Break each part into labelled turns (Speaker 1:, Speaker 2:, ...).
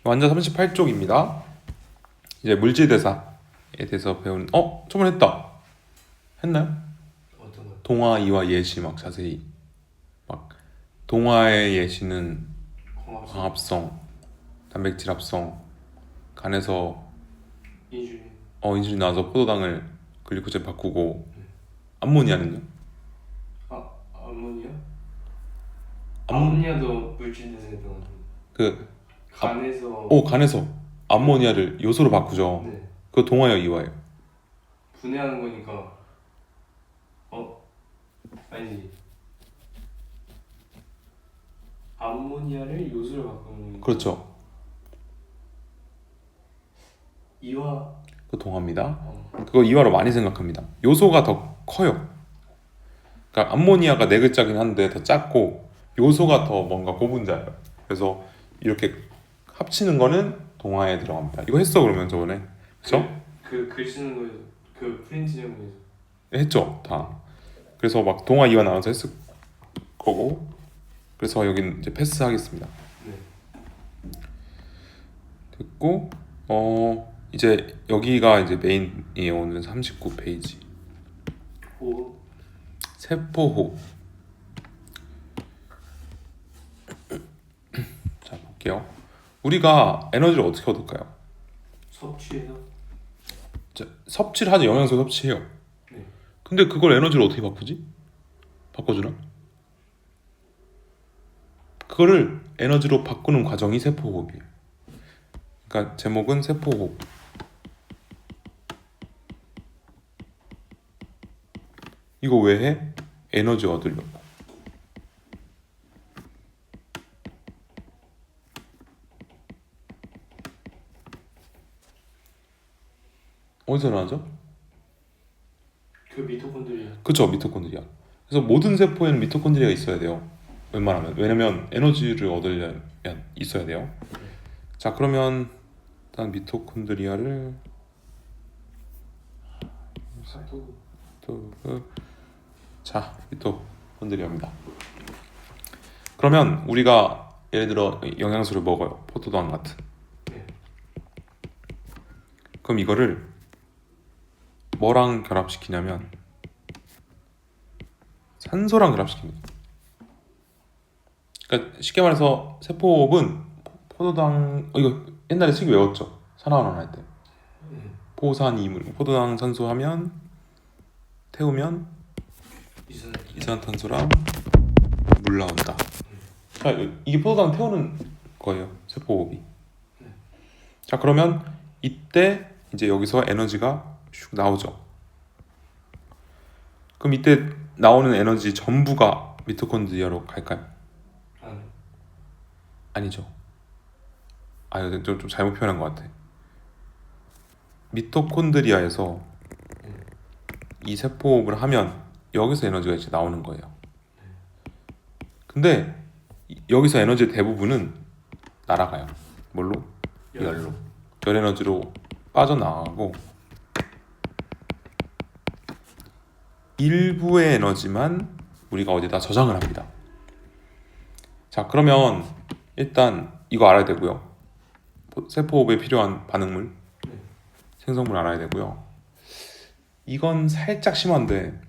Speaker 1: 완전 38쪽입니다. 이제 물질대사에 대해서 배우는 저번에 했다. 했나요?
Speaker 2: 어떤 거?
Speaker 1: 동화, 이화, 예시 막 자세히 막 동화의 예시는
Speaker 2: 광합성,
Speaker 1: 광합성, 단백질 합성, 간에서
Speaker 2: 인슐린,
Speaker 1: 인슐린 나와서 포도당을 글리코젠 바꾸고 암모니아는요?
Speaker 2: 암모니아?
Speaker 1: 암-
Speaker 2: 암모니아도 물질 대사에 들어가는
Speaker 1: 그
Speaker 2: 간에서
Speaker 1: 간에서 암모니아를 요소로 바꾸죠.
Speaker 2: 네,
Speaker 1: 그거 동화예요, 이화예요?
Speaker 2: 분해하는 거니까 아니지, 암모니아를 요소로 바꾸는 거니까
Speaker 1: 그렇죠.
Speaker 2: 이와
Speaker 1: 그거 동화입니다. 그거 이화로 많이 생각합니다. 요소가 더 커요. 그러니까 암모니아가 네 글자긴 한데 더 작고 요소가 더 뭔가 고분자예요. 그래서 이렇게 합치는 거는 동화에 들어갑니다. 이거 했어 그러면 저번에? 그렇죠?
Speaker 2: 그 글 쓰는 거에서 그 프린트 정리에서
Speaker 1: 했죠 다. 그래서 막 동화 이화 나눠서 했을 거고. 그래서 여기는 이제 패스하겠습니다.
Speaker 2: 네.
Speaker 1: 됐고 이제 여기가 이제 메인이에요. 오늘은 39페이지.
Speaker 2: 호
Speaker 1: 세포호. 자 볼게요. 우리가 에너지를 어떻게 얻을까요?
Speaker 2: 섭취해서
Speaker 1: 자, 섭취를 하죠. 영양소 섭취해요.
Speaker 2: 네.
Speaker 1: 근데 그걸 에너지로 어떻게 바꾸지? 바꿔주나? 그거를 에너지로 바꾸는 과정이 세포호흡이에요. 그러니까 제목은 세포호흡. 이거 왜 해? 에너지 얻으려고. 어디서 나죠?
Speaker 2: 그 미토콘드리아.
Speaker 1: 그쵸, 미토콘드리아. 그래서 모든 세포에는 미토콘드리아가 있어야 돼요. 웬만하면. 왜냐면 에너지를 얻으려면 있어야 돼요. 자, 그러면 일단 미토콘드리아를 자, 미토콘드리아입니다. 그러면 우리가 예를 들어 영양소를 먹어요. 포도당 같은.
Speaker 2: 네.
Speaker 1: 그럼 이거를 뭐랑 결합시키냐면 산소랑 결합시킵니다. 그러니까 쉽게 말해서 세포호흡은 포도당 이거 옛날에 책 외웠죠. 산화환원 할 때. 포산 이물 포도당 산소 하면 태우면 이산화탄소랑 물 나온다. 자, 이게 포도당 태우는 거예요. 세포호흡이. 자, 그러면 이때 이제 여기서 에너지가 슉 나오죠. 그럼 이때 나오는 에너지 전부가 미토콘드리아로 갈까요? 아니죠. 이거 좀 잘못 표현한 것 같아. 미토콘드리아에서 이 세포호흡을 하면 여기서 에너지가 이제 나오는 거예요. 근데 여기서 에너지의 대부분은 날아가요. 뭘로? 열로. 열 에너지로 빠져나가고 일부의 에너지만 우리가 어디다 저장을 합니다. 자, 그러면 일단 이거 알아야 되고요. 세포호흡에 필요한 반응물, 생성물 알아야 되고요. 이건 살짝 심한데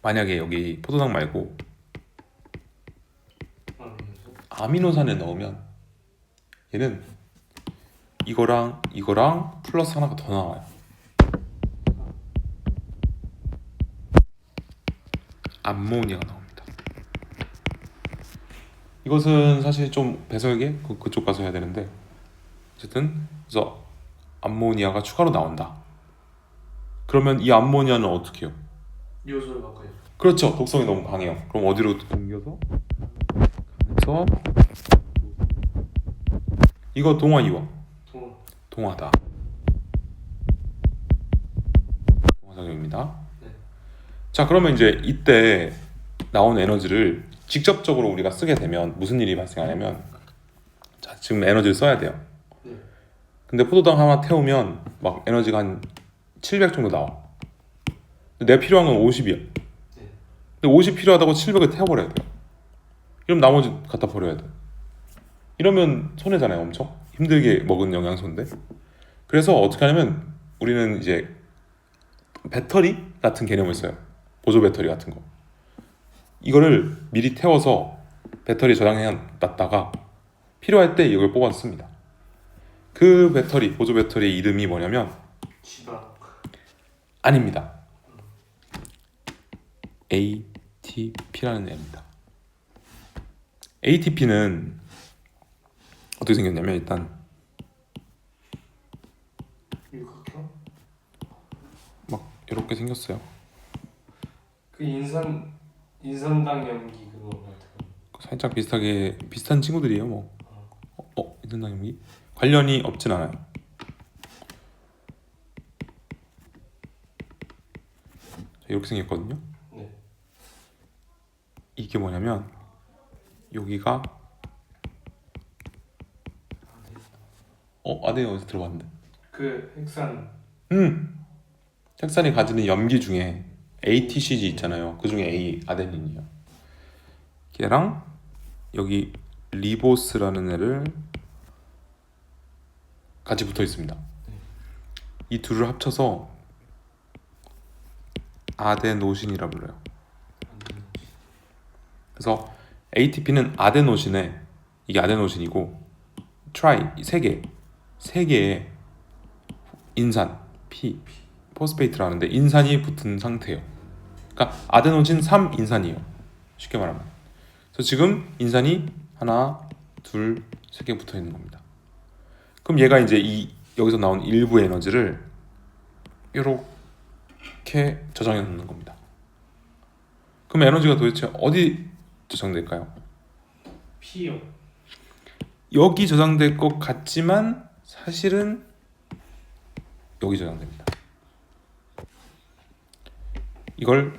Speaker 1: 만약에 여기 포도당 말고 아미노산을 넣으면 얘는 이거랑 플러스 하나가 더 나와요. 암모니아가 나옵니다. 이것은 사실 좀 배설계 그쪽 가서 해야 되는데 어쨌든 그래서 암모니아가 추가로 나온다. 그러면 이 암모니아는 어떻게 해요?
Speaker 2: 요소를 바꿔요.
Speaker 1: 그렇죠. 독성이 너무 강해요. 그럼 어디로 옮겨서? 그래서 이거 동화 이화. 동화다. 동화작용입니다.
Speaker 2: 네.
Speaker 1: 자, 그러면 이제 이때 나온 에너지를 직접적으로 우리가 쓰게 되면 무슨 일이 발생하냐면, 자, 지금 에너지를 써야 돼요.
Speaker 2: 네.
Speaker 1: 근데 포도당 하나 태우면 막 에너지가 한 700 정도 나와. 근데 내가 필요한 건 50이야.
Speaker 2: 네.
Speaker 1: 근데 50 필요하다고 700을 태워버려야 돼요. 그럼 나머지 갖다 버려야 돼. 이러면 손해잖아요. 엄청 힘들게 먹은 영양소인데. 그래서 어떻게 하냐면 우리는 이제 배터리 같은 개념을 써요. 보조 배터리 같은 거. 이거를 미리 태워서 배터리 저장해 놨다가 필요할 때 이걸 뽑아서 씁니다. 그 배터리, 보조 배터리 이름이 뭐냐면
Speaker 2: 지방.
Speaker 1: 아닙니다. ATP라는 애입니다. ATP는 어떻게 생겼냐면 일단
Speaker 2: 육각형?
Speaker 1: 막 이렇게 생겼어요.
Speaker 2: 그 인산당 염기 그거 같은.
Speaker 1: 살짝 비슷한 친구들이에요. 뭐 인산당염기 관련이 없진 않아요. 이렇게 생겼거든요.
Speaker 2: 네.
Speaker 1: 이게 뭐냐면 여기가 아네 어디서 들어봤는데.
Speaker 2: 그 핵산.
Speaker 1: 색산이 가지는 염기 중에 ATCG 있잖아요. 그 중에 A 아데닌이에요. 걔랑 여기 리보스라는 애를 같이 붙어 있습니다. 이 둘을 합쳐서 아데노신이라 불러요. 그래서 ATP는 아데노신에 이게 아데노신이고 트라이 세 개의 인산 P 포스페이트라는데 인산이 붙은 상태예요. 그러니까 아데노신 3인산이에요. 쉽게 말하면. 그래서 지금 인산이 하나, 둘, 세 개 붙어 있는 겁니다. 그럼 얘가 이제 여기서 나온 일부 에너지를 이렇게 저장해 놓는 겁니다. 그럼 에너지가 도대체 어디 저장될까요?
Speaker 2: P요.
Speaker 1: 여기 저장될 것 같지만 사실은 여기 저장됩니다. 이걸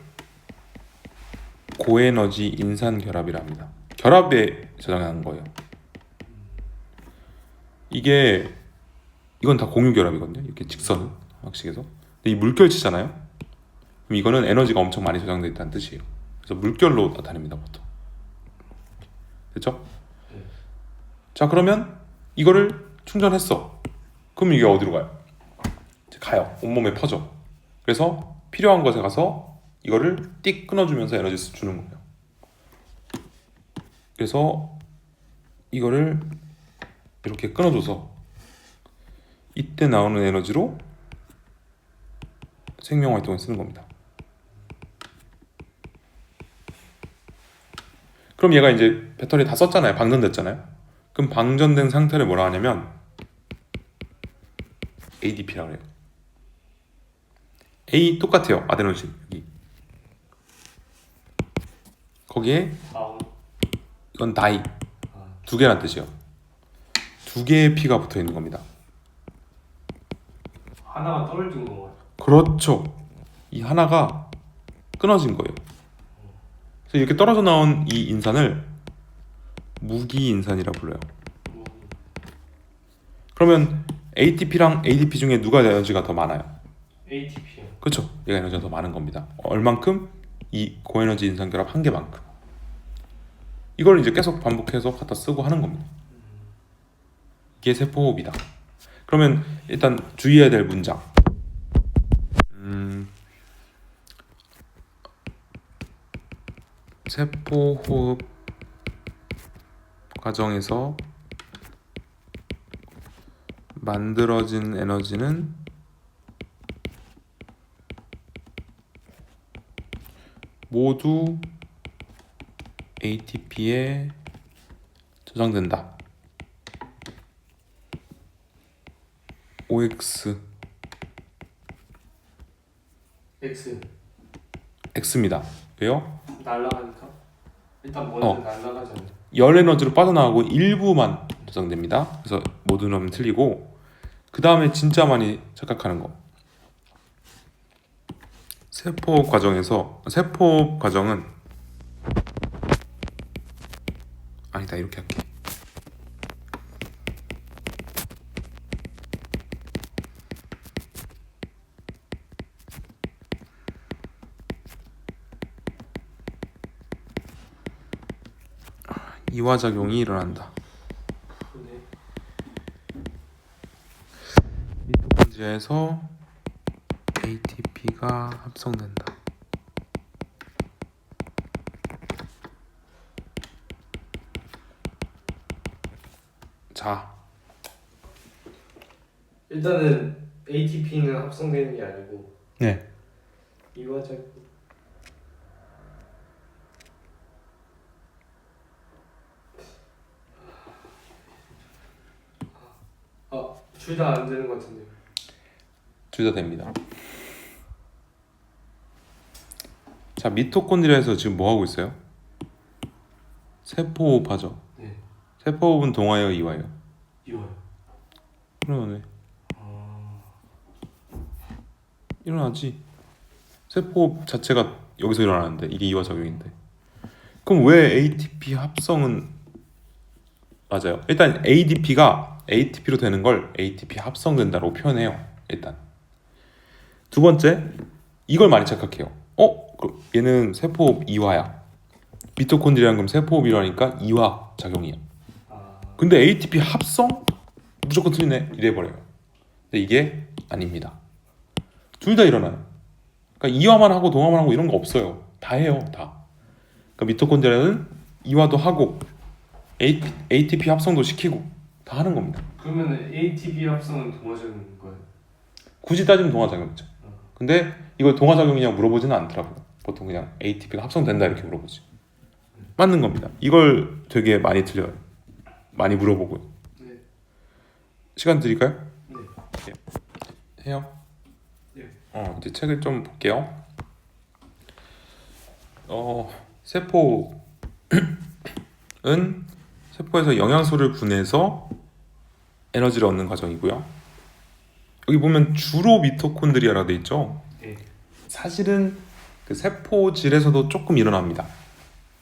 Speaker 1: 고에너지 인산 결합이라 합니다. 결합에 저장하는 거예요. 이건 다 공유 결합이거든요. 이렇게 직선 확식에서. 근데 이 물결치잖아요. 그럼 이거는 에너지가 엄청 많이 저장되어 있다는 뜻이에요. 그래서 물결로 나타냅니다, 보통. 됐죠?
Speaker 2: 네.
Speaker 1: 자, 그러면 이거를 충전했어. 그럼 이게 어디로 가요? 가요. 온몸에 퍼져. 그래서 필요한 곳에 가서 이거를 띡 끊어주면서 에너지 주는 거예요. 그래서 이거를 이렇게 끊어줘서 이때 나오는 에너지로 생명 활동에 쓰는 겁니다. 그럼 얘가 이제 배터리 다 썼잖아요. 방전됐잖아요. 그럼 방전된 상태를 뭐라 하냐면 ADP라고 해요. A 똑같아요. 아데노신 여기. 거기에
Speaker 2: 다음.
Speaker 1: 이건 다이 두 개란 뜻이에요. 두 개의 P가 붙어 있는 겁니다.
Speaker 2: 하나가 떨어진 건가요?
Speaker 1: 그렇죠. 이 하나가 끊어진 거예요. 그래서 이렇게 떨어져 나온 이 인산을 무기인산이라 불러요. 그러면 ATP랑 ADP 중에 누가 에너지가 더 많아요?
Speaker 2: ATP요.
Speaker 1: 그렇죠. 얘가 에너지가 더 많은 겁니다. 얼만큼? 이 고에너지 인산 결합 한 개만큼. 이걸 이제 계속 반복해서 갖다 쓰고 하는 겁니다. 이게 세포호흡이다. 그러면 일단 주의해야 될 문장. 세포호흡 과정에서 만들어진 에너지는 모두 ATP에 저장된다. OX
Speaker 2: X.
Speaker 1: X입니다. 왜요?
Speaker 2: 날아가니까. 일단 먼저 날아가잖아요.
Speaker 1: 열 에너지로 빠져나가고 일부만 저장됩니다. 그래서 모두는 틀리고 그 다음에 진짜 많이 착각하는 거. 세포 과정은 아니다 이렇게 할게. 이화작용이 일어난다. 에너지에서 ATP가 합성된다. 자,
Speaker 2: 일단은 ATP는 합성되는 게 아니고
Speaker 1: 네.
Speaker 2: 이화작 둘 다 안 되는 것 같은데요.
Speaker 1: 둘 다 됩니다. 자, 미토콘드리아에서 지금 뭐 하고 있어요? 세포호흡하죠.
Speaker 2: 네.
Speaker 1: 세포호흡은 동화예요, 이화예요?
Speaker 2: 이화요.
Speaker 1: 일어나네. 일어나지. 세포호흡 자체가 여기서 일어나는데 이게 이화 작용인데. 그럼 왜 ATP 합성은 맞아요. 일단 ADP가 ATP로 되는 걸 ATP 합성된다고 표현해요. 일단 두 번째, 이걸 많이 착각해요. 그럼 얘는 세포호흡 이화야. 미토콘드리아는 그럼 세포호흡 이화니까 이화 작용이야. 근데 ATP 합성? 무조건 틀리네. 이래버려요. 근데 이게 아닙니다. 둘 다 일어나요. 그러니까 이화만 하고 동화만 하고 이런 거 없어요. 다 해요. 다. 그러니까 미토콘드리아는 이화도 하고 ATP 합성도 시키고 다 하는 겁니다.
Speaker 2: 그러면 ATP 합성은 동화적인 거예요?
Speaker 1: 굳이 따지면 동화작용이죠. 근데 이걸 동화작용이냐고 물어보지는 않더라고요. 보통 그냥 ATP가 합성된다 이렇게 물어보지. 맞는 겁니다. 이걸 되게 많이 틀려요. 많이 물어보고요.
Speaker 2: 네.
Speaker 1: 시간 드릴까요?
Speaker 2: 네.
Speaker 1: 해요?
Speaker 2: 네.
Speaker 1: 이제 책을 좀 볼게요. 세포는 세포에서 영양소를 분해해서 에너지를 얻는 과정이고요. 여기 보면 주로 미토콘드리아라 돼 있죠.
Speaker 2: 네.
Speaker 1: 사실은 그 세포질에서도 조금 일어납니다.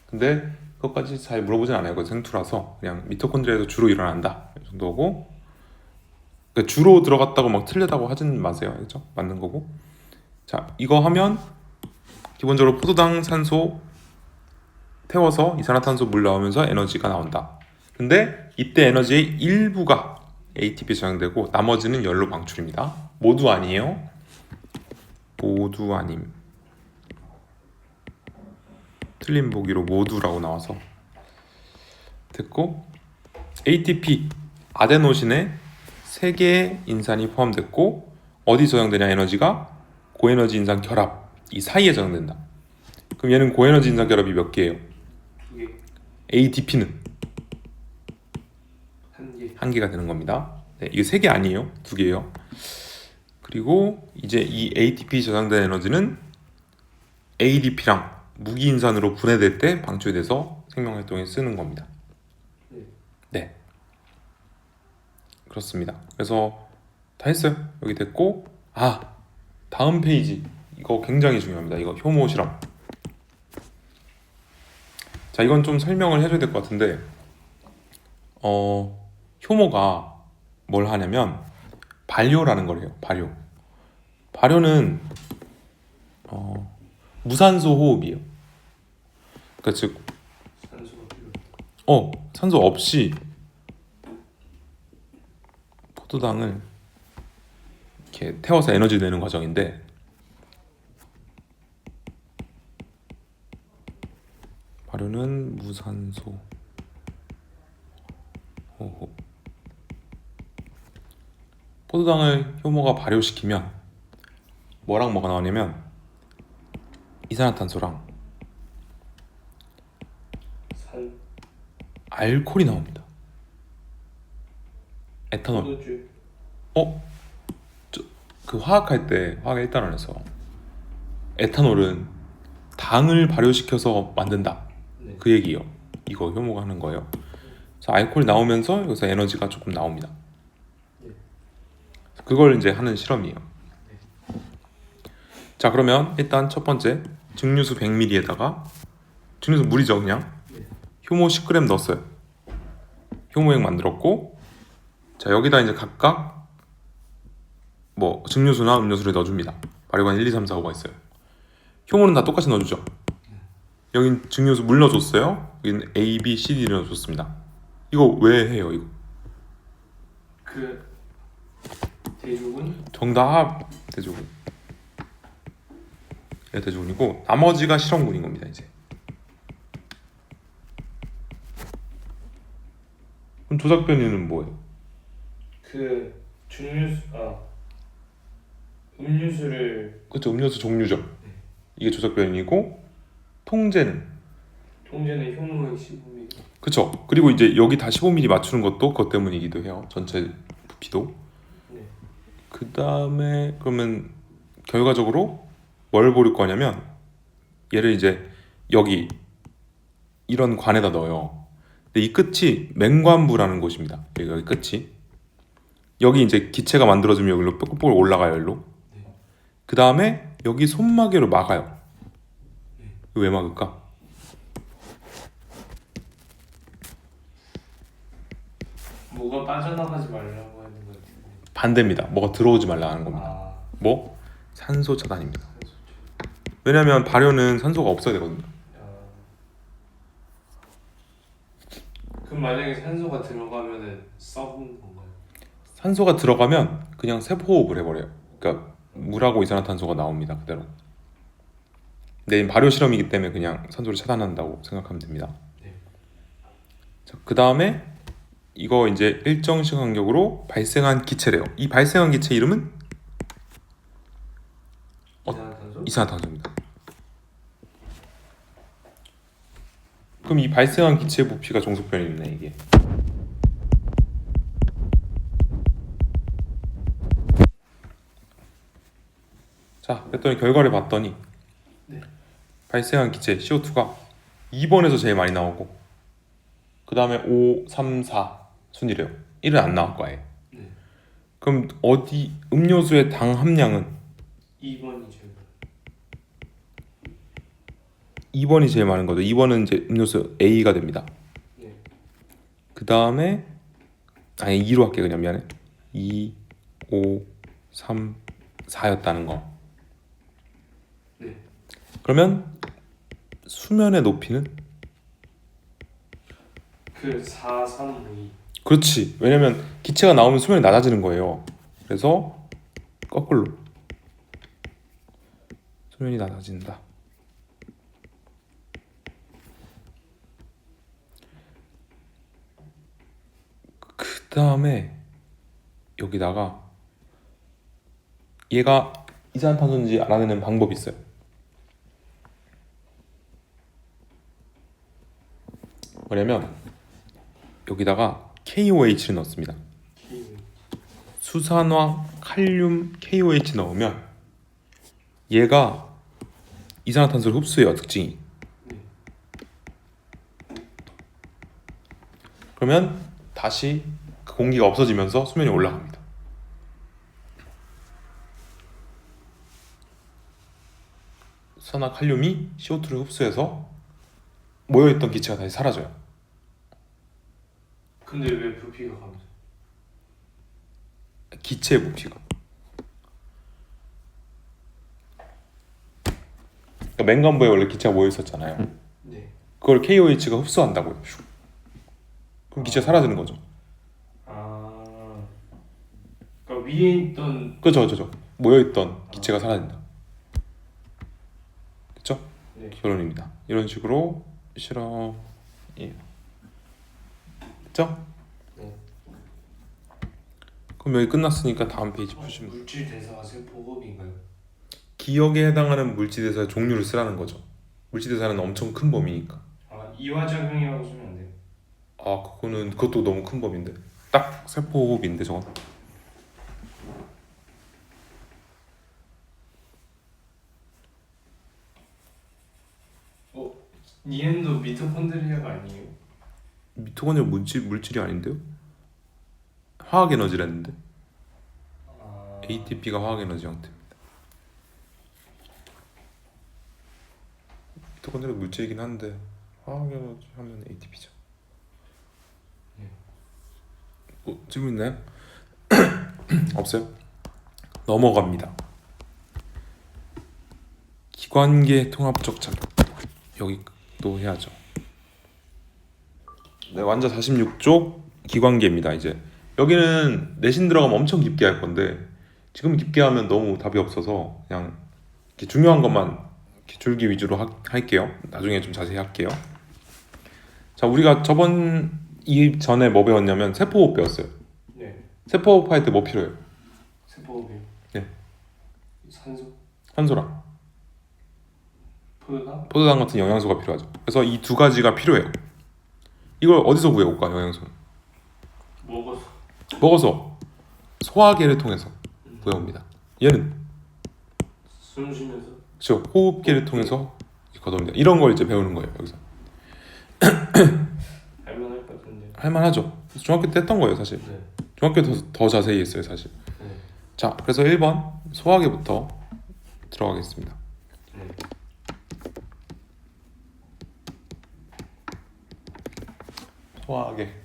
Speaker 1: 근데 그것까지 잘 물어보진 않아요. 그건 생투라서 그냥 미토콘드리아에서 주로 일어난다 이 정도고. 그러니까 주로 들어갔다고 막 틀리다고 하진 마세요. 알죠? 맞는 거고. 자, 이거 하면 기본적으로 포도당 산소 태워서 이산화탄소 물 나오면서 에너지가 나온다. 근데 이때 에너지의 일부가 ATP 저장되고 나머지는 열로 방출입니다. 모두 아니에요. 모두 아님. 틀린 보기로 모두라고 나와서 됐고, ATP 아데노신에 3개의 인산이 포함됐고 어디 저장되냐 에너지가 고에너지 인산 결합 이 사이에 저장된다. 그럼 얘는 고에너지 인산 결합이 몇 개예요?
Speaker 2: 2개.
Speaker 1: ADP는
Speaker 2: 1개.
Speaker 1: 1개가 되는 겁니다. 네, 이게 3개 아니에요. 2개예요. 그리고 이제 이 ATP 저장된 에너지는 ADP랑 무기인산으로 분해될 때 방출돼서 생명활동에 쓰는 겁니다. 네, 그렇습니다. 그래서 다 했어요. 여기 됐고, 다음 페이지 이거 굉장히 중요합니다. 이거 효모 실험. 자, 이건 좀 설명을 해줘야 될 것 같은데, 효모가 뭘 하냐면 발효라는 걸 해요. 발효는 무산소 호흡이에요. 그러니까 즉
Speaker 2: 산소가 필요.
Speaker 1: 산소 없이 포도당을 이렇게 태워서 에너지 내는 과정인데, 발효는 무산소 호흡. 포도당을 효모가 발효시키면 뭐랑 뭐가 나오냐면 이산화탄소랑
Speaker 2: 산.
Speaker 1: 알코올이 나옵니다. 에탄올.
Speaker 2: 포도주.
Speaker 1: 그 화학할 때 화학 1단원에서 에탄올은 당을 발효시켜서 만든다.
Speaker 2: 네.
Speaker 1: 그 얘기예요. 이거 효모가 하는 거예요. 그래서 알코올이 나오면서 여기서 에너지가 조금 나옵니다. 그걸 이제 하는 실험이에요. 자, 그러면 일단 첫 번째 증류수 100ml에다가 증류수 물이죠, 그냥. 효모 10g 넣었어요. 효모액 만들었고, 자, 여기다 이제 각각 뭐 증류수나 음료수를 넣어줍니다. 발효관 1, 2, 3, 4, 5가 있어요. 효모는 다 똑같이 넣어주죠. 여긴 증류수 물 넣어줬어요. 여기는 A, B, C, D를 넣어줬습니다. 이거 왜 해요, 이거?
Speaker 2: 그 대조군?
Speaker 1: 정답. 대조군. 얘 대조군이고 나머지가 실험군인 겁니다. 이제 그럼 조작 변이는 뭐예요?
Speaker 2: 그 음료수를
Speaker 1: 그렇죠. 음료수 종류죠. 이게 조작 변이고 통제는
Speaker 2: 통제는 효능의 15mm.
Speaker 1: 그쵸. 그리고 이제 여기 다 15mm 맞추는 것도 그것 때문이기도 해요. 전체 부피도.
Speaker 2: 네.
Speaker 1: 그 다음에 그러면 결과적으로 뭘 고를 거냐면 얘를 이제 여기 이런 관에다 넣어요. 근데 이 끝이 맹관부라는 곳입니다. 여기 끝이. 여기 이제 기체가 만들어지면 여기로 뽀글뽀글 올라가요. 여기로.
Speaker 2: 네.
Speaker 1: 그 다음에 여기 손마개로 막아요.
Speaker 2: 네.
Speaker 1: 이거 왜 막을까?
Speaker 2: 뭐가 빠져나가지 말라고 하는 것 같은데.
Speaker 1: 반대입니다. 뭐가 들어오지 말라 하는 겁니다.
Speaker 2: 아,
Speaker 1: 뭐? 산소 차단입니다. 왜냐면 발효는 산소가 없어야 되거든요.
Speaker 2: 아. 그럼 만약에 산소가 들어가면은 썩은 건가요?
Speaker 1: 산소가 들어가면 그냥 세포호흡을 해버려요. 그러니까 물하고 이산화탄소가 나옵니다. 그대로. 근데 발효 실험이기 때문에 그냥 산소를 차단한다고 생각하면 됩니다.
Speaker 2: 네.
Speaker 1: 자, 그 다음에 이거 이제 일정 시간 간격으로 발생한 기체래요. 이 발생한 기체 이름은
Speaker 2: 이산화탄소?
Speaker 1: 이산화탄소입니다. 그럼 이 발생한 기체의 부피가 종속 변이네 이게. 자, 그랬더니 결과를 봤더니
Speaker 2: 네.
Speaker 1: 발생한 기체 CO2가 2번에서 제일 많이 나오고 그 다음에 5, 3, 4 순이래요. 1은 안 나올 거예요.
Speaker 2: 네.
Speaker 1: 그럼 어디 음료수의 당 함량은
Speaker 2: 2번이 제일
Speaker 1: 2번이 제일 많은 거죠. 2번은 이제 음료수 A가 됩니다.
Speaker 2: 네.
Speaker 1: 그 다음에 아니 2로 할게 그냥 미안해. 2, 5, 3, 4였다는 거.
Speaker 2: 네.
Speaker 1: 그러면 수면의 높이는?
Speaker 2: 그 4, 3, 2.
Speaker 1: 그렇지. 왜냐면 기체가 나오면 수면이 낮아지는 거예요. 그래서 거꾸로 수면이 낮아진다. 그 다음에 여기다가 얘가 이산화탄소인지 알아내는 방법이 있어요. 뭐냐면 여기다가 KOH를 넣습니다.
Speaker 2: K.
Speaker 1: 수산화 칼륨 KOH 넣으면 얘가 이산화탄소를 흡수해요. 특징이.
Speaker 2: 네.
Speaker 1: 그러면 다시 그 공기가 없어지면서 수면이 올라갑니다. 수산화 칼륨이 CO2를 흡수해서 모여있던 기체가 다시 사라져요.
Speaker 2: 근데 왜 부피가 감소?
Speaker 1: 기체의 부피가. 그러니까 맹간부에 원래 기체가 모여있었잖아요.
Speaker 2: 네.
Speaker 1: 그걸 KOH가 흡수한다고요. 슉. 그럼 기체가 사라지는 거죠.
Speaker 2: 아. 그러니까 위에 있던
Speaker 1: 그죠. 모여있던 기체가 사라진다. 그쵸?
Speaker 2: 네.
Speaker 1: 결론입니다. 이런 식으로 실험이에요. 됐죠?
Speaker 2: 네.
Speaker 1: 그럼 여기 끝났으니까 다음 페이지 보시면
Speaker 2: 물질 대사와 세포 호흡인가요?
Speaker 1: 기억에 해당하는 물질대사의 종류를 쓰라는 거죠. 물질대사는 엄청 큰 범위니까.
Speaker 2: 아, 이화작용이라고 쓰면 안 돼요.
Speaker 1: 아 그것도 너무 큰 범위인데 딱 세포호흡인데 저건.
Speaker 2: 니엔도 미토콘드리아가 아니에요?
Speaker 1: 미토콘드리아 물질이 아닌데요? 화학 에너지랬는데
Speaker 2: 아.
Speaker 1: ATP가 화학 에너지 형태입니다. 미토콘드리아 물질이긴 한데 화학 에너지 하면 ATP죠. 질문 있나요? 없어요? 넘어갑니다. 기관계 통합적 작용 여기 또 해야죠. 네, 완자 46쪽 기관계입니다. 이제 여기는 내신 들어가면 엄청 깊게 할 건데 지금 깊게 하면 너무 답이 없어서 그냥 이렇게 중요한 것만 이렇게 줄기 위주로 할게요. 나중에 좀 자세히 할게요. 자, 우리가 저번 이 전에 뭐 배웠냐면 세포호흡 배웠어요.
Speaker 2: 네.
Speaker 1: 세포호흡 할 때 뭐 필요해요?
Speaker 2: 세포호흡이요.
Speaker 1: 네.
Speaker 2: 산소,
Speaker 1: 산소랑
Speaker 2: 포도당,
Speaker 1: 포도당 같은 영양소가 필요하죠. 그래서 이 두 가지가 필요해요. 이걸 어디서 구해올까? 영양소는
Speaker 2: 먹어서.
Speaker 1: 먹어서 소화계를 통해서 구해옵니다. 얘는
Speaker 2: 숨 쉬면서.
Speaker 1: 그렇죠. 호흡기를 통해서 걷어옵니다. 이런 걸 이제 배우는 거예요. 여기서
Speaker 2: 할만할 것 같은데.
Speaker 1: 할만하죠. 중학교 때 했던 거예요, 사실.
Speaker 2: 네.
Speaker 1: 중학교 더 자세히 했어요, 사실.
Speaker 2: 네.
Speaker 1: 자, 그래서 1번 소화계부터 들어가겠습니다.
Speaker 2: 네.
Speaker 1: 소화계.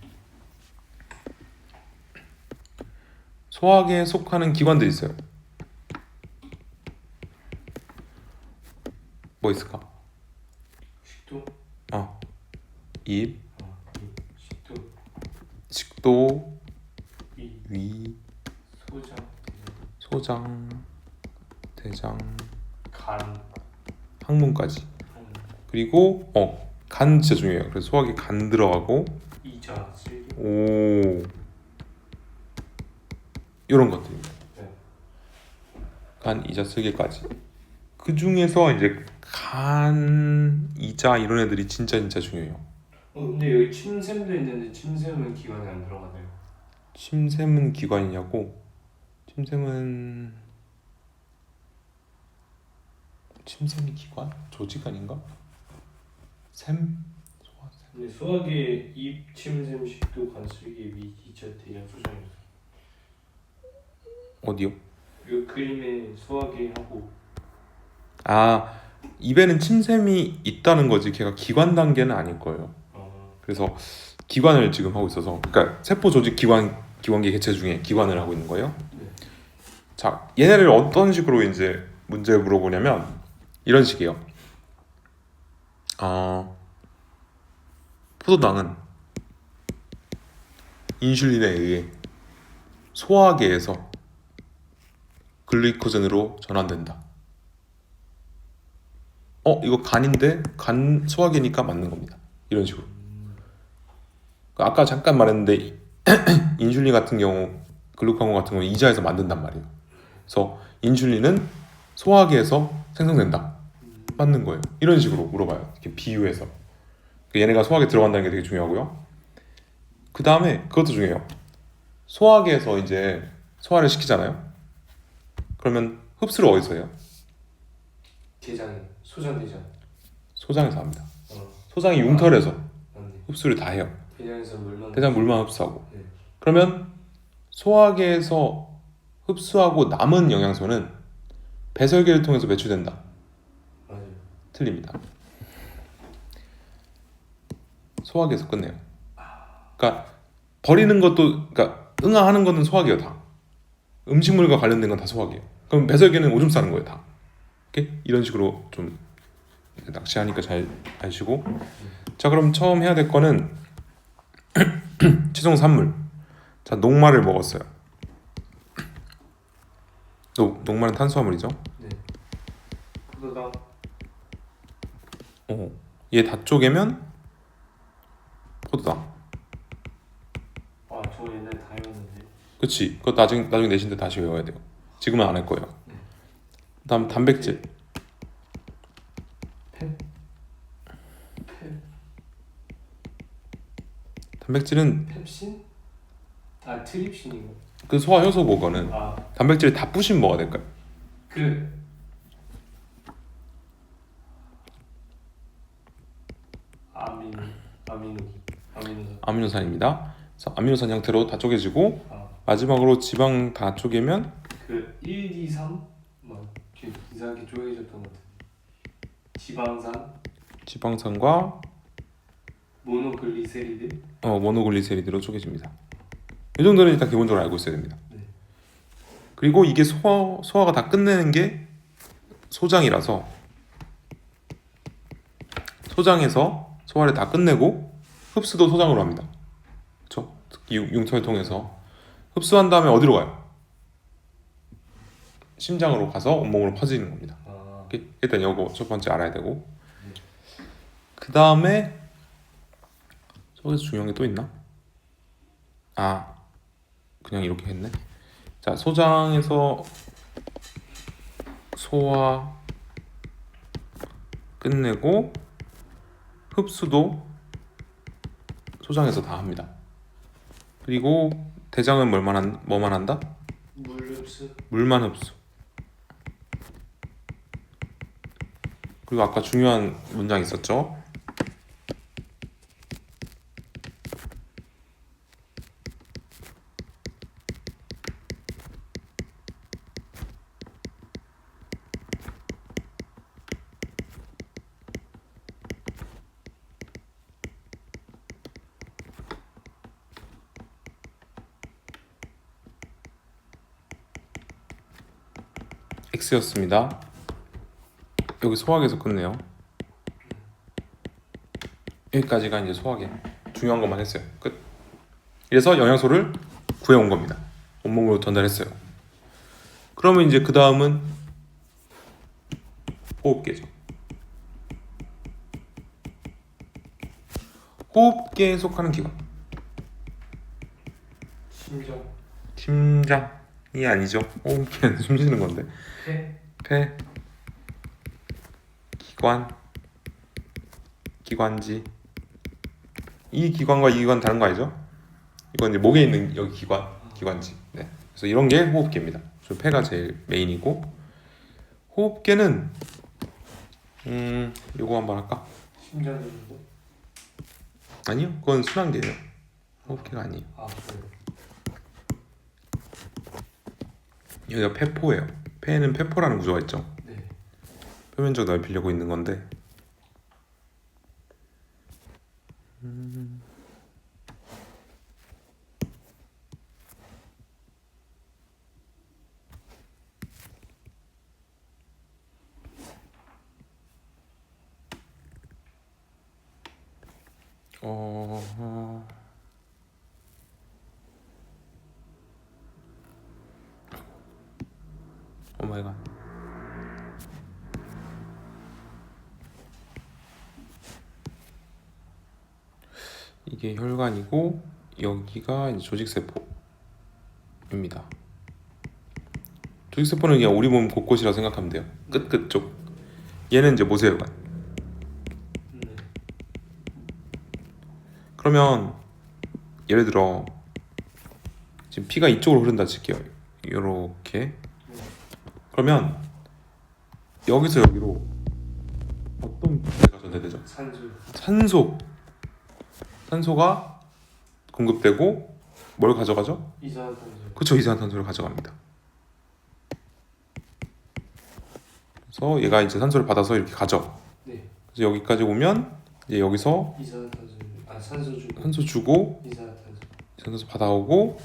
Speaker 1: 소화계에 속하는 기관들이 있어요. 뭐 있을까?
Speaker 2: 식도.
Speaker 1: 입,
Speaker 2: 식도.
Speaker 1: 식도,
Speaker 2: 위.
Speaker 1: 위,
Speaker 2: 소장.
Speaker 1: 소장, 대장,
Speaker 2: 간.
Speaker 1: 항문까지. 그리고 간 진짜 중요해요. 그래서 소화기 간 들어가고
Speaker 2: 이자. 쓸개.
Speaker 1: 오 이런 것들입니다.
Speaker 2: 네.
Speaker 1: 간, 이자, 쓸개까지. 그 중에서 이제 간, 이자 이런 애들이 진짜 중요해요.
Speaker 2: 근데 여기 침샘도 있는데 침샘은 기관에 안 들어가네요.
Speaker 1: 침샘은 기관이냐고? 침샘이 기관? 조직 아닌가? 샘? 소화샘.
Speaker 2: 근데 소화기 입, 침샘, 식도, 간, 쓸개, 위, 이자, 대장, 소장이었어.
Speaker 1: 어디요?
Speaker 2: 이 그림에 소화기하고.
Speaker 1: 입에는 침샘이 있다는 거지 걔가 기관 단계는 아닐 거예요. 그래서 기관을 지금 하고 있어서, 그러니까 세포 조직 기관계 개체 중에 기관을 하고 있는 거예요.
Speaker 2: 네.
Speaker 1: 자, 얘네를 어떤 식으로 이제 문제 물어보냐면 이런 식이에요. 포도당은 인슐린에 의해 소화계에서 글리코젠으로 전환된다. 이거 간인데 간 소화계니까 맞는 겁니다. 이런 식으로. 아까 잠깐 말했는데 인슐린 같은 경우, 글루카곤 같은 경우 이자에서 만든단 말이에요. 그래서 인슐린은 소화계에서 생성된다. 맞는 거예요. 이런 식으로 물어봐요. 이렇게 비유해서. 얘네가 소화계에 들어간다는 게 되게 중요하고요. 그 다음에 그것도 중요해요. 소화계에서 이제 소화를 시키잖아요. 그러면 흡수를 어디서 해요?
Speaker 2: 대장, 소장 대장.
Speaker 1: 소장에서 합니다.
Speaker 2: 어.
Speaker 1: 소장이 융털에서
Speaker 2: 맞네.
Speaker 1: 흡수를 다 해요.
Speaker 2: 대장에서 물만.
Speaker 1: 대장 물만 흡수하고.
Speaker 2: 네.
Speaker 1: 그러면 소화계에서 흡수하고 남은 영양소는 배설계를 통해서 배출된다.
Speaker 2: 맞아요.
Speaker 1: 틀립니다. 소화계에서 끝내요. 그러니까 버리는 것도, 그러니까 응아하는 거는 소화계예요 다. 음식물과 관련된 건 다 소화계예요. 그럼 배설계는 오줌 싸는 거예요 다. 오케이? 이런 식으로 좀 낚시하니까 잘 아시고. 자, 그럼 처음 해야 될 거는 최종 산물. 자, 녹말을 먹었어요. 녹말은 탄수화물이죠.
Speaker 2: 네. 포도당.
Speaker 1: 얘 다 쪼개면 포도당.
Speaker 2: 저 옛날에 다 해봤는데.
Speaker 1: 그치? 그거 나중에 내신 때 다시 외워야 돼요. 지금은 안 할 거예요. 다음 단백질. 단백질은
Speaker 2: 펩신? 트립신인가?
Speaker 1: 그 소화 효소 그거는 단백질을 다 부시면 뭐가 될까요? 아미노산입니다. 그래서 아미노산 형태로 다 쪼개지고 마지막으로 지방 다 쪼개면
Speaker 2: 1, 2, 3? 막 이상하게 쪼개졌던 것 같아.
Speaker 1: 지방산과
Speaker 2: 모노글리세리드.
Speaker 1: 모노글리세리드로 쪼개집니다. 이 정도는 일단 기본적으로 알고 있어야 됩니다.
Speaker 2: 네.
Speaker 1: 그리고 이게 소화가 다 끝내는 게 소장이라서 소장에서 소화를 다 끝내고 흡수도 소장으로 합니다. 그렇죠? 특히 융통을 통해서 흡수한 다음에 어디로 가요? 심장으로 가서 온몸으로 퍼지는 겁니다.
Speaker 2: 아,
Speaker 1: 오케이? 일단 이거 첫 번째 알아야 되고
Speaker 2: 네.
Speaker 1: 그 다음에 저기서 중요한 게 또 있나? 아 그냥 이렇게 했네. 자 소장에서 소화 끝내고 흡수도 소장에서 다 합니다. 그리고 대장은 뭐만 한다?
Speaker 2: 물 흡수.
Speaker 1: 물만 흡수. 그리고 아까 중요한 문장 있었죠? X였습니다. 여기 소화기에서 끝내요. 여기까지가 이제 소화기 중요한 것만 했어요. 끝. 그래서 영양소를 구해온 겁니다. 온몸으로 전달했어요. 그러면 이제 그 다음은 호흡기죠. 호흡기에 속하는 기관.
Speaker 2: 심장.
Speaker 1: 심장이 아니죠. 호흡기는 숨 쉬는 건데.
Speaker 2: 폐.
Speaker 1: 폐, 기관, 기관지. 이 기관과 이 기관 다른 거 알죠? 이건 이제 목에 있는 여기 기관지. 네. 그래서 이런 게 호흡기입니다. 저 폐가 제일 메인이고 호흡기는 요거 한번 할까?
Speaker 2: 심장 정도.
Speaker 1: 아니요, 그건 순환기예요. 호흡기가 아니에요.
Speaker 2: 아, 그래요.
Speaker 1: 여기가 폐포예요. 폐에는 폐포라는 구조가 있죠.
Speaker 2: 네.
Speaker 1: 표면적 넓히려고 있는 건데 오 마이 갓. 이게 혈관이고 여기가 이제 조직세포입니다. 조직세포는 그냥 우리 몸 곳곳이라 생각하면 돼요. 끝 쪽. 얘는 이제 모세혈관.
Speaker 2: 네.
Speaker 1: 그러면 예를 들어 지금 피가 이쪽으로 흐른다 칠게요. 이렇게. 그러면 여기서 여기로 어떤 기체가 전달되죠?
Speaker 2: 산소.
Speaker 1: 산소가 공급되고 뭘 가져가죠?
Speaker 2: 이산화탄소.
Speaker 1: 그쵸, 이산화탄소를 가져갑니다. 그래서 얘가 이제 산소를 받아서 이렇게 가죠.
Speaker 2: 네.
Speaker 1: 그래서 여기까지 오면 이제 여기서
Speaker 2: 이산화탄소. 아, 산소 주고.
Speaker 1: 산소 주고
Speaker 2: 이산화탄소.
Speaker 1: 산소 받아오고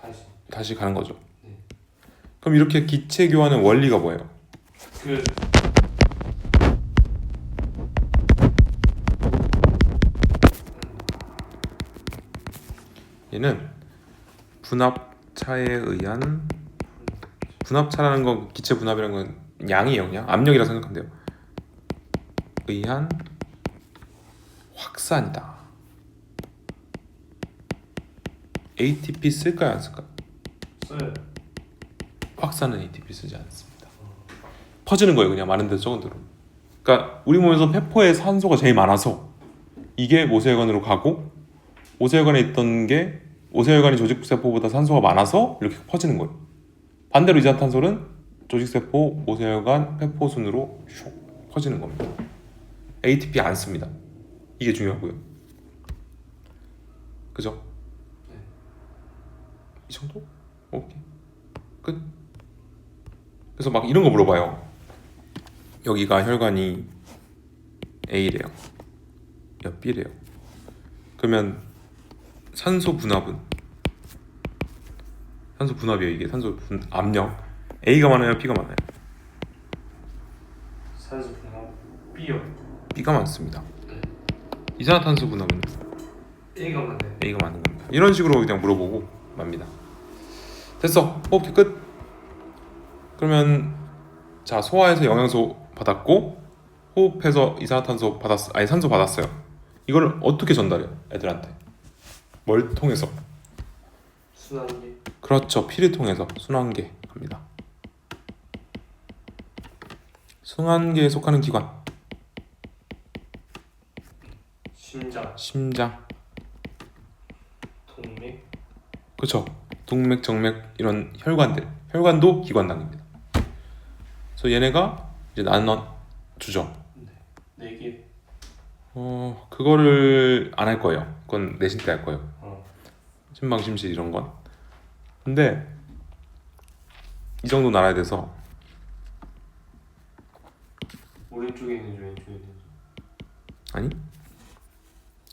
Speaker 2: 다시.
Speaker 1: 다시 가는 거죠.
Speaker 2: 네.
Speaker 1: 그럼 이렇게 기체 교환의 원리가 뭐예요?
Speaker 2: 그
Speaker 1: 얘는 분압차에 의한 분압차라는 건 기체 분압이라는 건 양이에요. 그냥 압력이라 생각하면 돼요. 의한 확산이다. ATP 쓸까요, 안 쓸까요?
Speaker 2: 써요.
Speaker 1: 확산은 ATP 쓰지 않습니다. 퍼지는 거예요, 그냥 많은 데서 적은 대로. 그러니까 우리 몸에서 폐포에 산소가 제일 많아서 이게 모세혈관으로 가고 모세혈관에 있던 게 모세혈관이 조직세포보다 산소가 많아서 이렇게 퍼지는 거예요. 반대로 이산화탄소는 조직세포, 모세혈관, 폐포 순으로 슉 퍼지는 겁니다. ATP 안 씁니다. 이게 중요하고요. 그죠?
Speaker 2: 네.
Speaker 1: 이 정도? 오케이. 끝. 그래서 막 이런 거 물어봐요. 여기가 혈관이 A래요. 여기 B래요. 그러면 산소 분압은? 산소 분압이에요. 이게 산소 압력. A가 많아요? B가 많아요?
Speaker 2: 산소 분화. B요.
Speaker 1: B가 많습니다.
Speaker 2: 네.
Speaker 1: 이산화탄소 분압은
Speaker 2: A가 맞네.
Speaker 1: A가 많은 겁니다. 이런 식으로 그냥 물어보고 맙니다. 됐어. 호흡기 끝. 그러면 자 소화해서 영양소 받았고 호흡해서 이산화탄소 받았어. 아니 산소 받았어요. 이걸 어떻게 전달해요? 애들한테 뭘 통해서?
Speaker 2: 순환기.
Speaker 1: 그렇죠. 피를 통해서 순환계 갑니다. 순환계에 속하는 기관
Speaker 2: 심장,
Speaker 1: 심장
Speaker 2: 동맥,
Speaker 1: 그렇죠. 동맥, 정맥 이런 혈관들 혈관도 기관당입니다. 그래서 얘네가 이제 나눠 주죠.
Speaker 2: 네 개.
Speaker 1: 그거를 안 할 거예요. 그건 내신 때 할 거예요. 심방, 심실 이런 건. 근데 이 정도는 알아야 돼서
Speaker 2: 오른쪽에 있는지 왼쪽에 있는지.
Speaker 1: 아니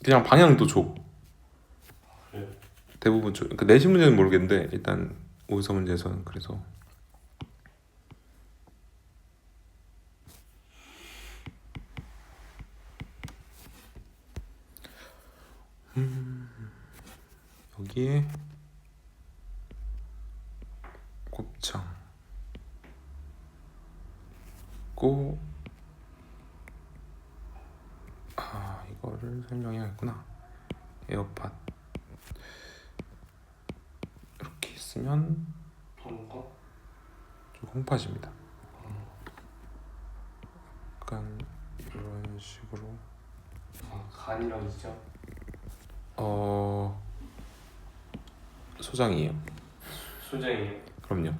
Speaker 1: 그냥 방향도 줘.
Speaker 2: 그래요?
Speaker 1: 대부분 줘. 그 내신 문제는 모르겠는데 일단 오에서 문제에서는 그래서 여기에 곱창 있고 이거를 설명해야겠구나. 에어팟 이렇게 있으면
Speaker 2: 방과.
Speaker 1: 좀 홈팟입니다. 약간 이런 식으로
Speaker 2: 간이랑 이죠?
Speaker 1: 소장이에요.
Speaker 2: 소장이에요.
Speaker 1: 그럼요.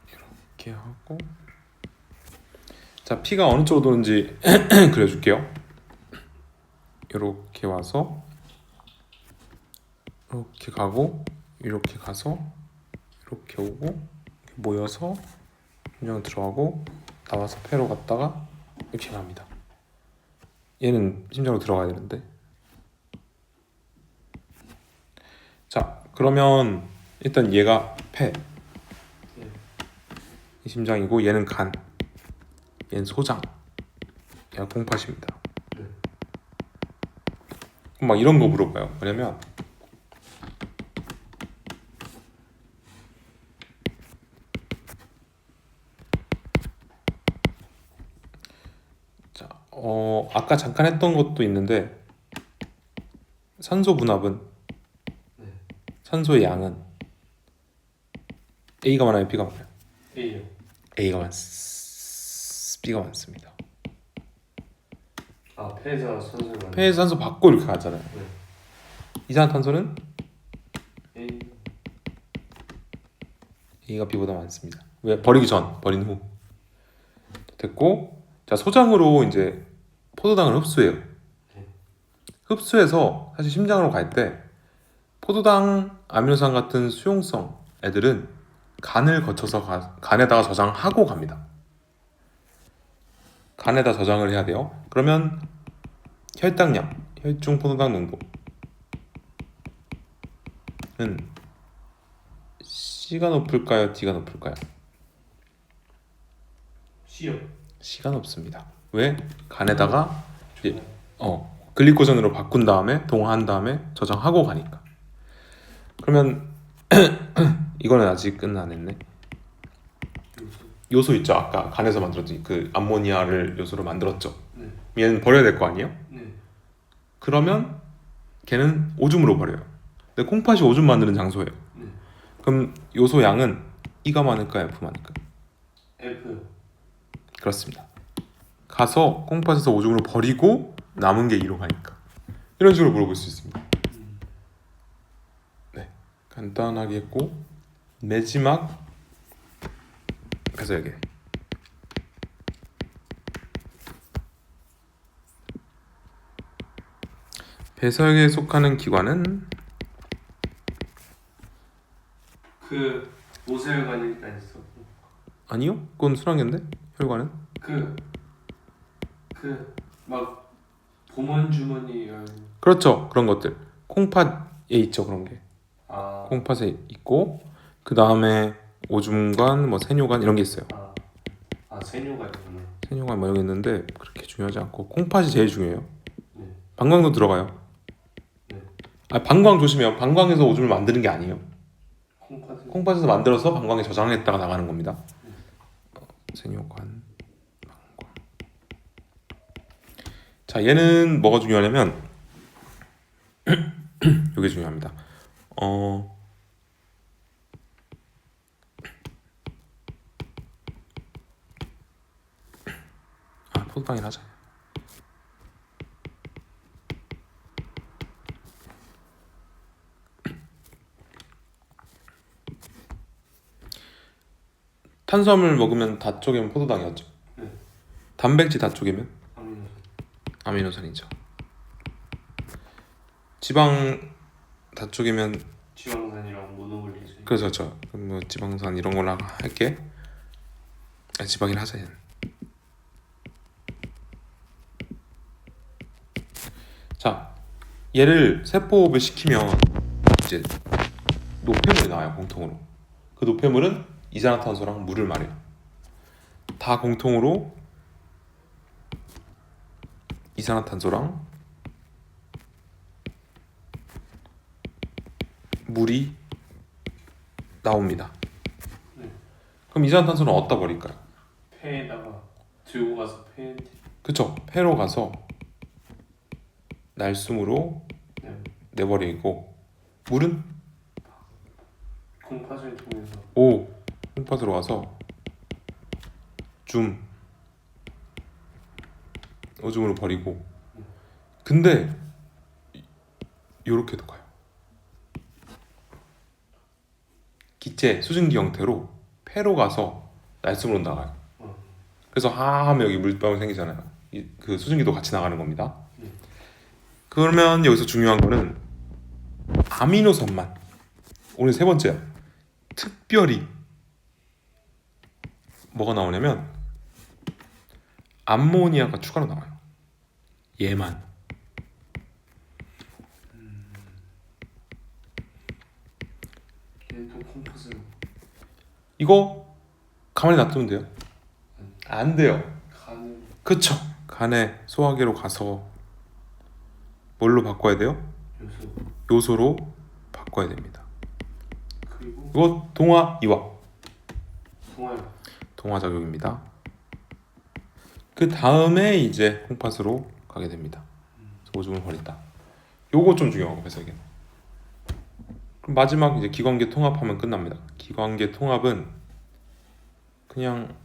Speaker 1: 이렇게 하고 자 피가 어느 쪽으로 도는지 그려줄게요. 이렇게 와서 이렇게 가고 이렇게 가서 이렇게 오고 이렇게 모여서 심장으로 들어가고 나와서 폐로 갔다가 이렇게 갑니다. 얘는 심장으로 들어가야 되는데 자 그러면 일단 얘가 폐 이 심장이고 얘는 간 얘는 소장 얘가 콩팥입니다. 막 이런 거 물어봐요. 뭐냐면 자, 아까 잠깐 했던 것도 있는데 산소 분압은 산소의 양은 A가 많아요, B가 많아요?
Speaker 2: A요.
Speaker 1: A가 B가 많습니다.
Speaker 2: 폐에서 산소를 만들.
Speaker 1: 폐에서 산소 받고 이렇게 가잖아요.
Speaker 2: 네.
Speaker 1: 이산화탄소는
Speaker 2: A.
Speaker 1: A가 B보다 많습니다. 왜? 버리기 전, 버린 후. 됐고, 자 소장으로 이제 포도당을 흡수해요. 흡수해서 사실 심장으로 갈 때 포도당, 아미노산 같은 수용성 애들은 간을 거쳐서 간에다가 저장하고 갑니다. 간에다 저장을 해야 돼요. 그러면 혈당량, 혈중 포도당 농도는 C가 높을까요? D가 높을까요?
Speaker 2: C요.
Speaker 1: C가 높습니다. 왜? 간에다가 이제, 글리코전으로 바꾼 다음에 동화한 다음에 저장하고 가니까. 그러면 이거는 아직 끝 안 했네. 요소 있죠. 아까 간에서 만들었던 그 암모니아를 요소로 만들었죠. 얘는 버려야 될 거 아니에요? 그러면 걔는 오줌으로 버려요. 근데 콩팥이 오줌 만드는 장소예요. 그럼 요소 양은 E가 많을까요? F 많을까요?
Speaker 2: F.
Speaker 1: 그렇습니다. 가서 콩팥에서 오줌으로 버리고 남은 게 E로 가니까 이런 식으로 물어볼 수 있습니다. 네, 간단하게 했고 마지막 배설계. 배설계에 속하는 기관은
Speaker 2: 그 모세혈관이 일단 있어.
Speaker 1: 아니요? 그건 순환계인데 혈관은?
Speaker 2: 막 보먼 주머니
Speaker 1: 그렇죠. 그런 것들 콩팥에 있죠. 그런 게
Speaker 2: 아.
Speaker 1: 콩팥에 있고 그 다음에 오줌관, 뭐 세뇨관 이런 게 있어요.
Speaker 2: 세뇨가 있구나.
Speaker 1: 세뇨관 뭐 여기 있는데 그렇게 중요하지 않고 콩팥이 제일 중요해요.
Speaker 2: 네.
Speaker 1: 방광도 들어가요.
Speaker 2: 네.
Speaker 1: 아 방광 조심해요. 방광에서 오줌을 만드는 게 아니에요.
Speaker 2: 콩팥은
Speaker 1: 콩팥에서 만들어서 방광에 저장했다가 나가는 겁니다. 세뇨관, 방광. 자 얘는 뭐가 중요하냐면 이게 중요합니다. 포도당이나 하자. 탄수화물 먹으면 다 쪼개면 포도당이었죠.
Speaker 2: 네.
Speaker 1: 단백질 다 쪼개면
Speaker 2: 아미노산.
Speaker 1: 아미노산이죠. 지방 다 쪼개면
Speaker 2: 지방산이랑 모노글리세린.
Speaker 1: 그렇죠. 그럼 뭐 지방산 이런 걸로 할게. 지방이라 하자. 얘는. 자, 얘를 세포호흡을 시키면 이제 노폐물이 나와요. 공통으로. 그 노폐물은 이산화탄소랑 물을 말해요. 다 공통으로 이산화탄소랑 물이 나옵니다.
Speaker 2: 네.
Speaker 1: 그럼 이산화탄소는 어디다 버릴까요?
Speaker 2: 폐에다가 들고 가서 폐.
Speaker 1: 그쵸? 폐로 가서 날숨으로
Speaker 2: 네.
Speaker 1: 내버리고 물은
Speaker 2: 콩팥을 통해서.
Speaker 1: 콩팥으로 가서 오줌으로 버리고. 근데 요렇게도 가요. 기체 수증기 형태로 폐로 가서 날숨으로 나가요. 그래서 하면 여기 물방울 생기잖아요. 그 수증기도 같이 나가는 겁니다. 그러면 여기서 중요한 거는 아미노산만 오늘 세 번째야. 특별히 뭐가 나오냐면 암모니아가 추가로 나와요. 얘만.
Speaker 2: 얘도 콩팥을.
Speaker 1: 이거 가만히 놔두면 돼요? 안 돼요.
Speaker 2: 간을.
Speaker 1: 그쵸? 간에 소화기로 가서 뭘로 바꿔야 돼요?
Speaker 2: 요소.
Speaker 1: 요소로 바꿔야 됩니다.
Speaker 2: 그리고
Speaker 1: 이거 동화 이화.
Speaker 2: 동아요.
Speaker 1: 동화작용입니다. 그 다음에 이제 콩팥으로 가게 됩니다. 그래서 오줌을 버린다. 요거 좀 중요하고 배설계. 그럼 마지막 이제 기관계 통합하면 끝납니다. 기관계 통합은 그냥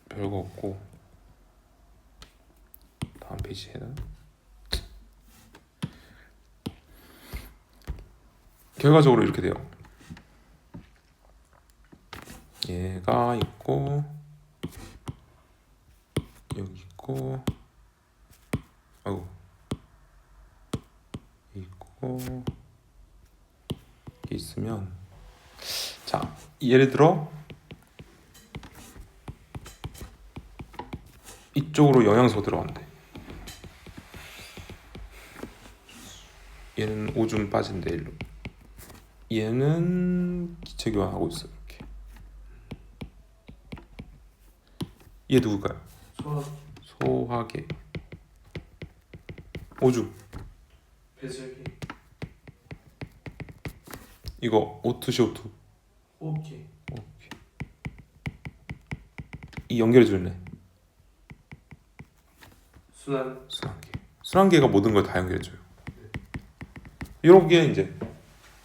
Speaker 1: 별거 없고 다음 페이지에는 결과적으로 이렇게 돼요. 얘가 있고 여기 있고 아이고 있고 있으면 자 예를 들어 이쪽으로 영양소 들어간대. 얘는 오줌 빠진대 일로. 얘는 기체 교환하고 있어 이렇게. 얘 누굴까요? 소화계. 오줌.
Speaker 2: 배설기.
Speaker 1: 이거 O2 CO2.
Speaker 2: 호흡기.
Speaker 1: 이 연결해 줄래?
Speaker 2: 순환.
Speaker 1: 순환계. 순환계가 모든 걸 다 연결해 줘요. 이런 게 이제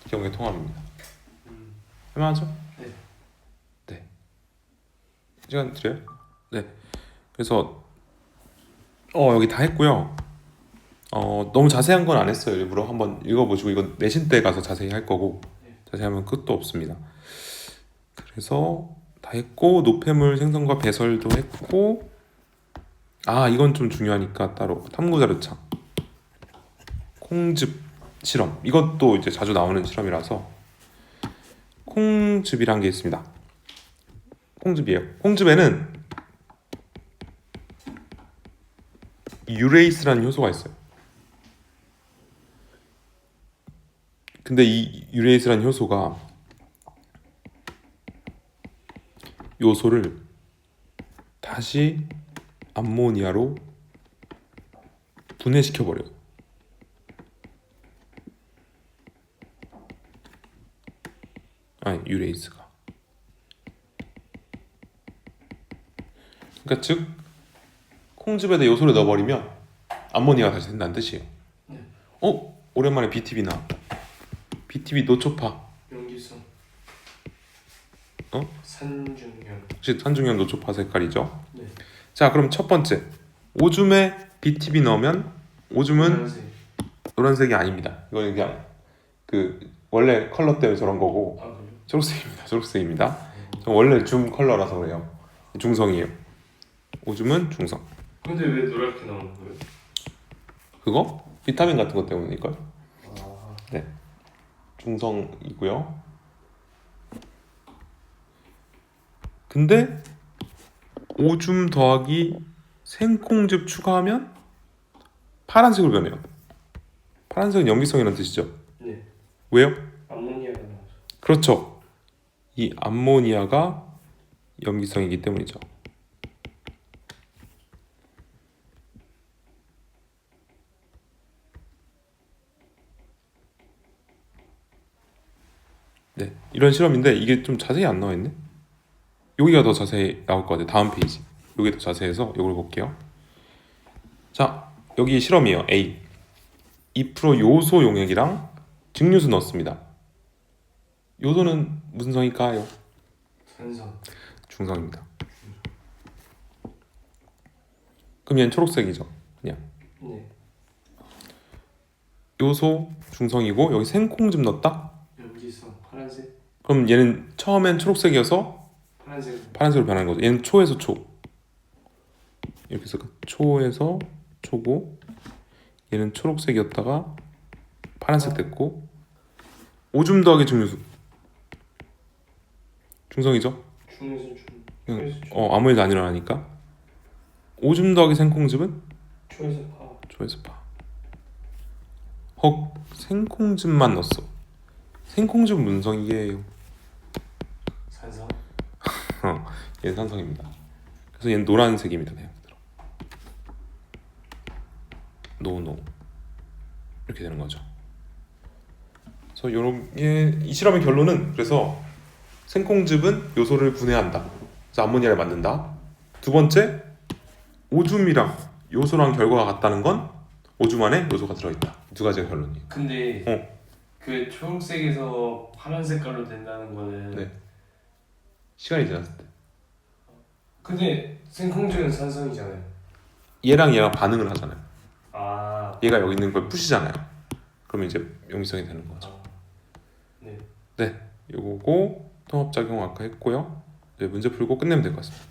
Speaker 1: 기관계 통합입니다. 할만하죠?
Speaker 2: 네.
Speaker 1: 네. 시간 드려요? 네. 그래서 여기 다 했고요. 너무 자세한 건 안 했어요. 일부러 한번 읽어보시고 이건 내신 때 가서 자세히 할 거고 자세하면 끝도 없습니다. 그래서 다 했고 노폐물 생성과 배설도 했고 이건 좀 중요하니까 따로 탐구자료창 콩즙 실험 이것도 이제 자주 나오는 실험이라서 콩즙이란 게 있습니다. 콩즙이에요. 콩즙에는 유레이스라는 효소가 있어요. 근데 이 유레이스라는 요소를 다시 암모니아로 분해시켜 버려요. 아니 유레이스가. 그러니까 즉 콩즙에다 요소를 넣어버리면 암모니아가 다시 된다는 뜻이에요.
Speaker 2: 네.
Speaker 1: 오랜만에 BTB 나왔다. BTB 노초파.
Speaker 2: 용기성.
Speaker 1: 어?
Speaker 2: 산중형.
Speaker 1: 혹시 산중형 노초파 색깔이죠?
Speaker 2: 네.
Speaker 1: 자 그럼 첫 번째 오줌에 BTB 넣으면 오줌은
Speaker 2: 노란색.
Speaker 1: 노란색이 아닙니다. 이건 그냥 그 원래 컬러 때문에 저런 거고
Speaker 2: 아 그래요?
Speaker 1: 초록색입니다. 초록색입니다. 저 원래 중 컬러라서 그래요. 중성이에요. 오줌은 중성.
Speaker 2: 근데 왜 노랗게 나오는 거예요?
Speaker 1: 그거 비타민 같은 것 때문일걸?
Speaker 2: 아.
Speaker 1: 네. 중성이고요. 근데 오줌 더하기 생콩즙 추가하면 파란색으로 변해요. 파란색은 염기성이라는 뜻이죠.
Speaker 2: 네.
Speaker 1: 왜요?
Speaker 2: 암모니아가 나와서.
Speaker 1: 그렇죠. 이 암모니아가 염기성이기 때문이죠. 네, 이런 실험인데 이게 좀 자세히 안 나와 있네. 여기가 더 자세히 나올 것 같아요. 다음 페이지. 여기 더 자세해서 이걸 볼게요. 자, 여기 실험이에요. A. 2% 요소 용액이랑 증류수 넣었습니다. 요소는 무슨 성일까요?
Speaker 2: 산성.
Speaker 1: 중성입니다. 그럼 얘는 초록색이죠. 그냥
Speaker 2: 네.
Speaker 1: 요소 중성이고 여기 생콩즙 넣었다.
Speaker 2: 용기성. 파란색.
Speaker 1: 그럼 얘는 처음엔 초록색이어서
Speaker 2: 파란색.
Speaker 1: 파란색으로 변하는 거죠. 얘는 초에서 초. 이렇게 해서 초에서 초고 얘는 초록색이었다가 파란색 됐고 오줌 더하기 증류수 중성이죠.
Speaker 2: 중에서 중.
Speaker 1: 그냥,
Speaker 2: 초에서 중.
Speaker 1: 아무 일도 안 일어나니까 오줌 더하기 생콩즙은
Speaker 2: 초에서 파.
Speaker 1: 초에서 파. 헉 생콩즙만 넣었어. 생콩즙 문성이에요.
Speaker 2: 산성.
Speaker 1: 얘는 산성입니다. 그래서 얘는 노란색입니다. 그냥 노노 이렇게 되는 거죠. 그래서 이 실험의 결론은 그래서 생콩즙은 요소를 분해한다. 그래서 암모니아를 만든다. 두 번째 오줌이랑 요소랑 결과가 같다는 건 오줌 안에 요소가 들어있다. 두 가지가 결론이에요.
Speaker 2: 근데 그 초록색에서 파란 색깔로 된다는 거는
Speaker 1: 네. 시간이 지났을 때
Speaker 2: 근데 생콩즙은 산성이잖아요.
Speaker 1: 얘랑 반응을 하잖아요.
Speaker 2: 아.
Speaker 1: 얘가 여기 있는 걸 부시잖아요. 그러면 이제 용기성이 되는 거죠.
Speaker 2: 네.
Speaker 1: 네, 요거고 통합작용 아까 했고요. 이제 문제 풀고 끝내면 될 것 같습니다.